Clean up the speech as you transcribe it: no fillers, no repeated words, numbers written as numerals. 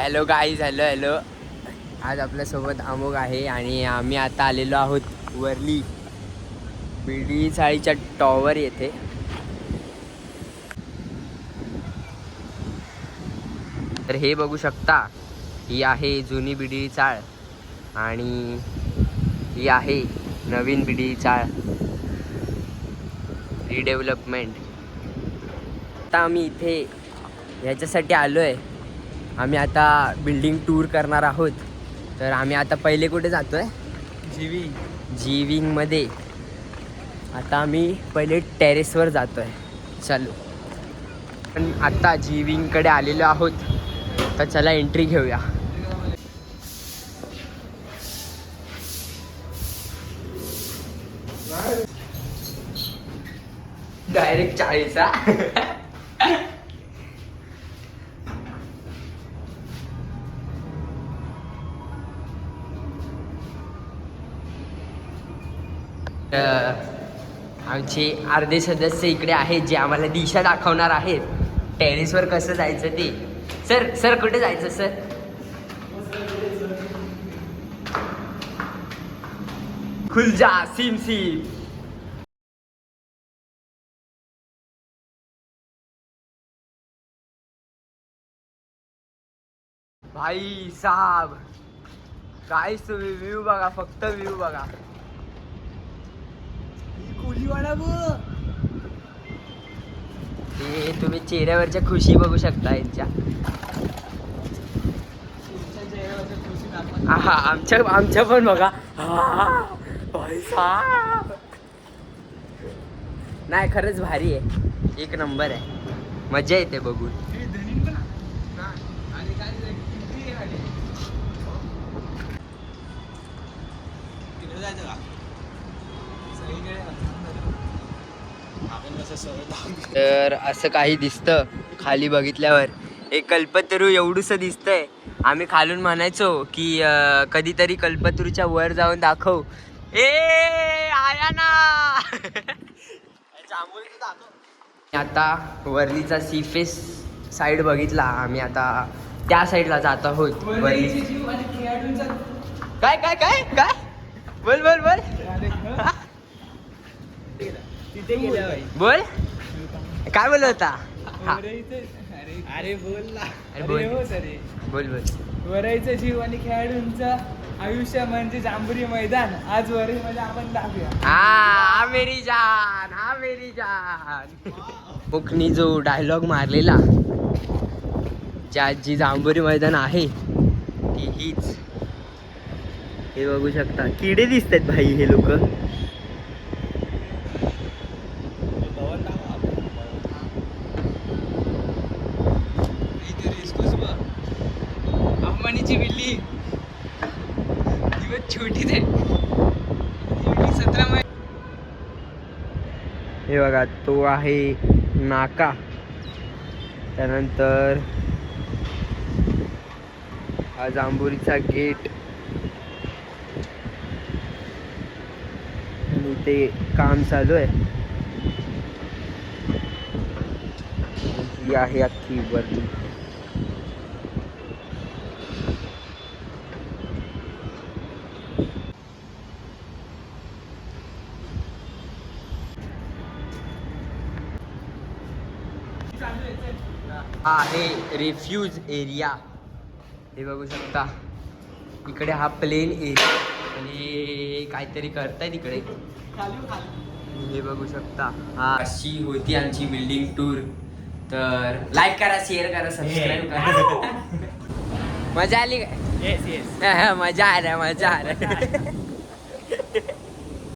Hello guys, hello. आज आपल्यासोबत अमोघ आहे आणि आम्ही आता आलेलो आहोत वरली बिडी चाळीच्या टॉवर येथे. तर हे बघू शकता, ही आहे जुनी बिडी चाळ आणि ही आहे नवीन बिडी चाळ रिडेव्हलपमेंट. आता आम्ही इथे ह्याच्यासाठी आलो आहे. आम्ही आता बिल्डिंग टूर करणार आहोत. तर आम्ही आता पहिले कुठे जातो आहे? जीविंगमध्ये. आता आम्ही पहिले टेरेसवर जातो आहे. चलो, पण आता जीविंगकडे आलेलो आहोत, तर चला एंट्री घेऊया. डायरेक्ट 40. आमचे अर्धे सदस्य इकडे आहेत जे आम्हाला दिशा दाखवणार आहेत टेरेसवर कसं जायचं ते. सर कुठे जायचं सर? खुलजा सिम. भाई साहब, काय तुम्ही व्ह्यू बघा, फक्त व्ह्यू बघा. ते तुम्ही चेहऱ्यावरच्या खुशी बघू शकता यांच्या. आमच्या पण बघा. भाई साहब, नाही खरंच भारी आहे, एक नंबर आहे, मजा येते बघून. तर असं काही दिसतं खाली बघितल्यावर. एक कल्पतरू एवढूसं दिसतंय. आम्ही खालून म्हणायचो की कधीतरी कल्पतरूच्या वर जाऊन दाखव. आया ना. आता वरलीचा सीफेस साईड बघितला. आम्ही आता त्या साईडला जात आहोत. काय काय काय काय बोल बोल काय बोल होता? अरे बोल वरईचा जीव आणि खेळाडूंचा आयुष्य म्हणजे जांभुरी मैदान. आज वरईमध्ये आपण दाखवूया. हा मेरी जान. कोकणी जो डायलॉग मारलेला, ज्या जी जांभुरी मैदान आहे ती हीच. हे बघू शकता, किडे दिसतात भाई हे लोक. अंबानीची बिल्ली दिवस छोटीच आहे. 17 हे बघा, तो आहे नाका. त्यानंतर हा जांभुरीचा गेट आणि ते काम चालू आहे. ही आहे अख्खी वरती. हा आहे रिफ्यूज एरिया. हे बघू शकता, इकडे हा प्लेन एरिया आणि काहीतरी करताय तिकडे. हे बघू शकता. हा अशी होती आमची बिल्डिंग टूर. तर लाईक करा, शेअर करा, सबस्क्राईब करा. मजा आली काय? येस मजा आल्या